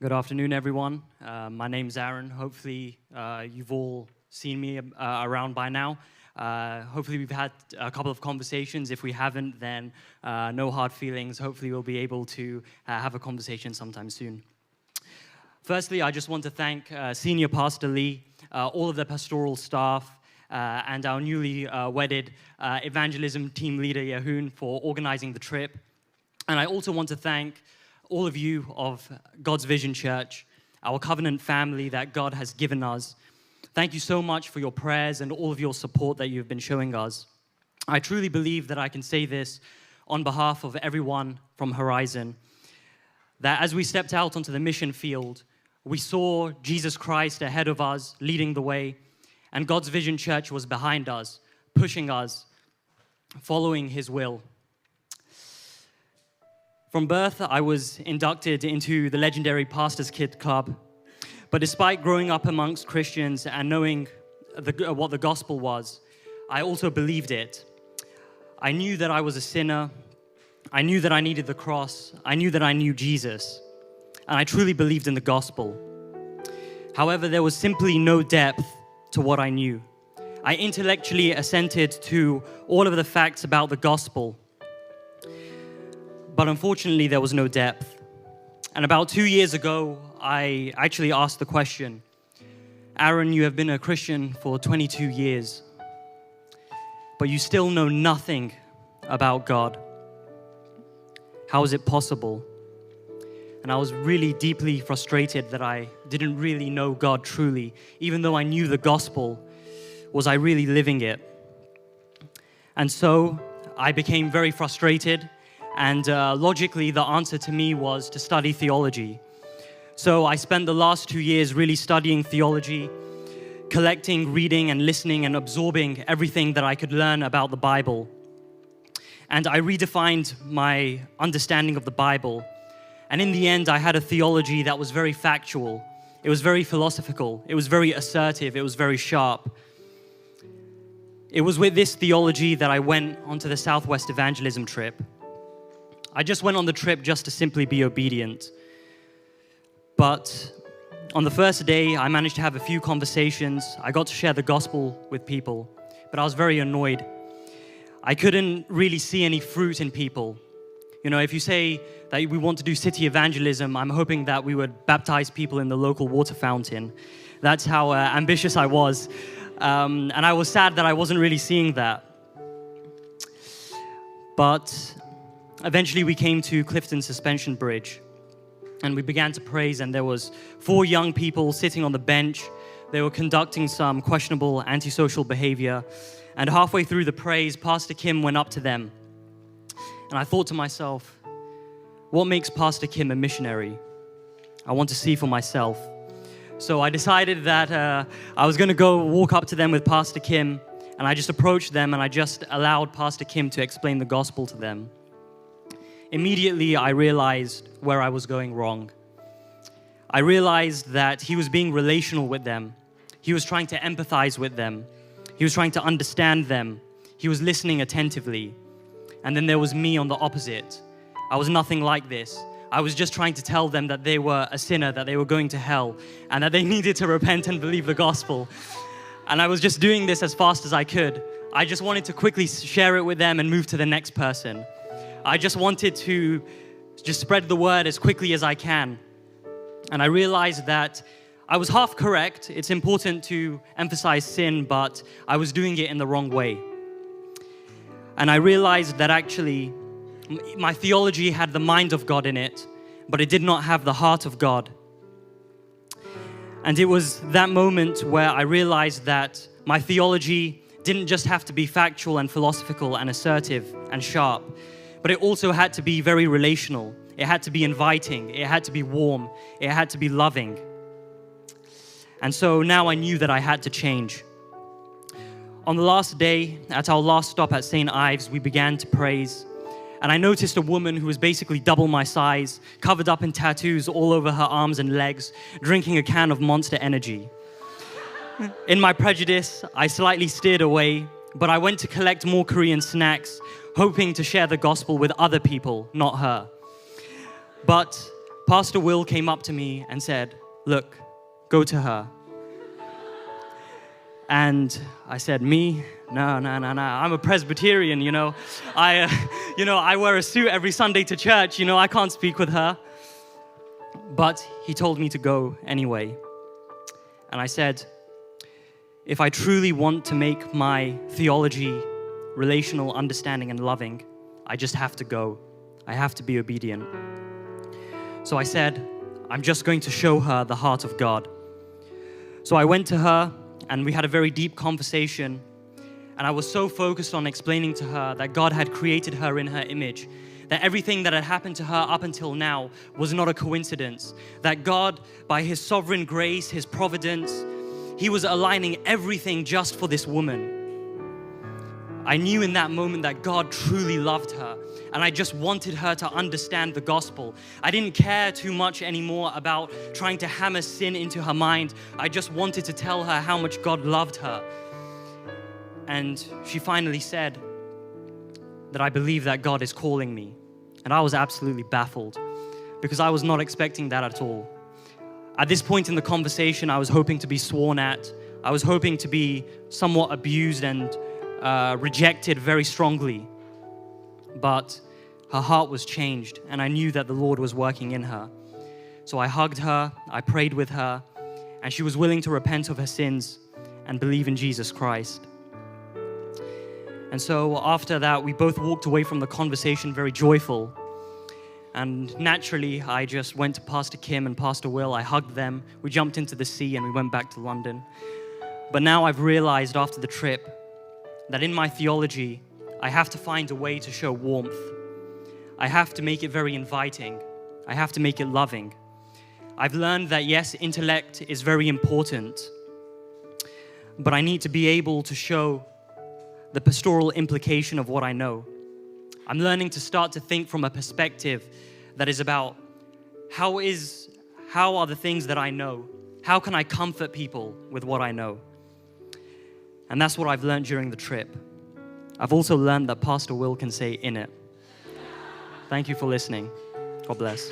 Good afternoon, everyone. My name's Arron. Hopefully, you've all seen me around by now. Hopefully, we've had a couple of conversations. If we haven't, then no hard feelings. Hopefully, we'll be able to have a conversation sometime soon. Firstly, I just want to thank Senior Pastor Lee, all of the pastoral staff, and our newly wedded evangelism team leader, Yahoon, for organizing the trip. And I also want to thank all of you of God's Vision Church, our covenant family that God has given us. Thank you so much for your prayers and all of your support that you've been showing us. I truly believe that I can say this on behalf of everyone from Horizon, that as we stepped out onto the mission field, we saw Jesus Christ ahead of us, leading the way, and God's Vision Church was behind us, pushing us, following His will. From birth, I was inducted into the legendary Pastor's Kid Club. But despite growing up amongst Christians and knowing what the gospel was, I also believed it. I knew that I was a sinner. I knew that I needed the cross. I knew that I knew Jesus. And I truly believed in the gospel. However, there was simply no depth to what I knew. I intellectually assented to all of the facts about the gospel. But unfortunately, there was no depth. And about 2 years ago, I actually asked the question, Arron, you have been a Christian for 22 years, but you still know nothing about God. How is it possible? And I was really deeply frustrated that I didn't really know God truly. Even though I knew the gospel, was I really living it? And so I became very frustrated. And logically, the answer to me was to study theology. So I spent the last 2 years really studying theology, collecting, reading, and listening, and absorbing everything that I could learn about the Bible. And I redefined my understanding of the Bible. And in the end, I had a theology that was very factual. It was very philosophical. It was very assertive. It was very sharp. It was with this theology that I went onto the Southwest evangelism trip. I just went on the trip just to simply be obedient. But on the first day, I managed to have a few conversations. I got to share the gospel with people, but I was very annoyed. I couldn't really see any fruit in people. You know, if you say that we want to do city evangelism, I'm hoping that we would baptize people in the local water fountain. That's how ambitious I was. And I was sad that I wasn't really seeing that. But eventually, we came to Clifton Suspension Bridge, and we began to praise, and there was 4 young people sitting on the bench. They were conducting some questionable antisocial behavior, and halfway through the praise, Pastor Kim went up to them, and I thought to myself, what makes Pastor Kim a missionary? I want to see for myself. So I decided that I was going to go walk up to them with Pastor Kim, and I just approached them, and I just allowed Pastor Kim to explain the gospel to them. Immediately, I realized where I was going wrong. I realized that he was being relational with them. He was trying to empathize with them. He was trying to understand them. He was listening attentively. And then there was me on the opposite. I was nothing like this. I was just trying to tell them that they were a sinner, that they were going to hell, and that they needed to repent and believe the gospel. And I was just doing this as fast as I could. I just wanted to quickly share it with them and move to the next person. I just wanted to just spread the word as quickly as I can. And I realized that I was half correct. It's important to emphasize sin, but I was doing it in the wrong way. And I realized that actually my theology had the mind of God in it, but it did not have the heart of God. And it was that moment where I realized that my theology didn't just have to be factual and philosophical and assertive and sharp, but it also had to be very relational. It had to be inviting. It had to be warm. It had to be loving. And so now I knew that I had to change. On the last day, at our last stop at St. Ives, we began to praise. And I noticed a woman who was basically double my size, covered up in tattoos all over her arms and legs, drinking a can of Monster Energy. In my prejudice, I slightly steered away, but I went to collect more Korean snacks, hoping to share the gospel with other people, not her. But Pastor Will came up to me and said, "Look, go to her." And I said, "Me? No. I'm a Presbyterian, I wear a suit every Sunday to church, I can't speak with her." But he told me to go anyway. And I said, if I truly want to make my theology relational, understanding, and loving, I just have to go. I have to be obedient. So I said, I'm just going to show her the heart of God. So I went to her and we had a very deep conversation. And I was so focused on explaining to her that God had created her in her image, that everything that had happened to her up until now was not a coincidence, that God, by His sovereign grace, His providence, He was aligning everything just for this woman. I knew in that moment that God truly loved her, and I just wanted her to understand the gospel. I didn't care too much anymore about trying to hammer sin into her mind. I just wanted to tell her how much God loved her. And she finally said that I believe that God is calling me. And I was absolutely baffled because I was not expecting that at all. At this point in the conversation, I was hoping to be sworn at. I was hoping to be somewhat abused and rejected very strongly. But her heart was changed, and I knew that the Lord was working in her. So I hugged her, I prayed with her, and she was willing to repent of her sins and believe in Jesus Christ. And so after that, we both walked away from the conversation very joyful. And naturally, I just went to Pastor Kim and Pastor Will. I hugged them. We jumped into the sea and we went back to London. But now I've realized after the trip that in my theology, I have to find a way to show warmth. I have to make it very inviting. I have to make it loving. I've learned that yes, intellect is very important, but I need to be able to show the pastoral implication of what I know. I'm learning to start to think from a perspective that is about how are the things that I know? How can I comfort people with what I know? And that's what I've learned during the trip. I've also learned that Pastor Will can say "in it." Thank you for listening. God bless.